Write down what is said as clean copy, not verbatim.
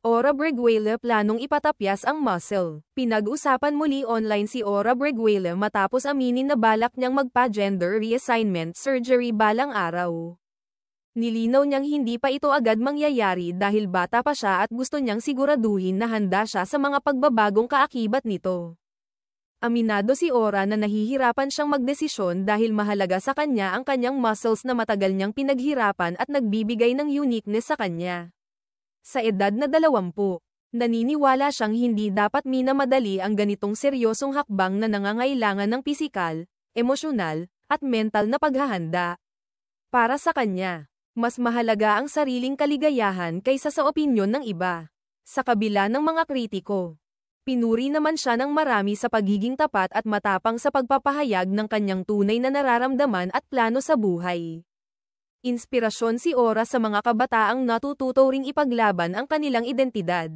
Ora Breguela planong ipatapyas ang muscle. Pinag-usapan muli online si Ora Breguela matapos aminin na balak niyang magpa-gender reassignment surgery balang araw. Nilinaw niyang hindi pa ito agad mangyayari dahil bata pa siya at gusto niyang siguraduhin na handa siya sa mga pagbabagong kaakibat nito. Aminado si Ora na nahihirapan siyang magdesisyon dahil mahalaga sa kanya ang kanyang muscles na matagal niyang pinaghirapan at nagbibigay ng uniqueness sa kanya. Sa edad na 20, naniniwala siyang hindi dapat minamadali ang ganitong seryosong hakbang na nangangailangan ng pisikal, emosyonal, at mental na paghahanda. Para sa kanya, mas mahalaga ang sariling kaligayahan kaysa sa opinyon ng iba. Sa kabila ng mga kritiko, pinuri naman siya ng marami sa pagiging tapat at matapang sa pagpapahayag ng kanyang tunay na nararamdaman at plano sa buhay. Inspirasyon si Ora sa mga kabataang natututo ring ipaglaban ang kanilang identidad.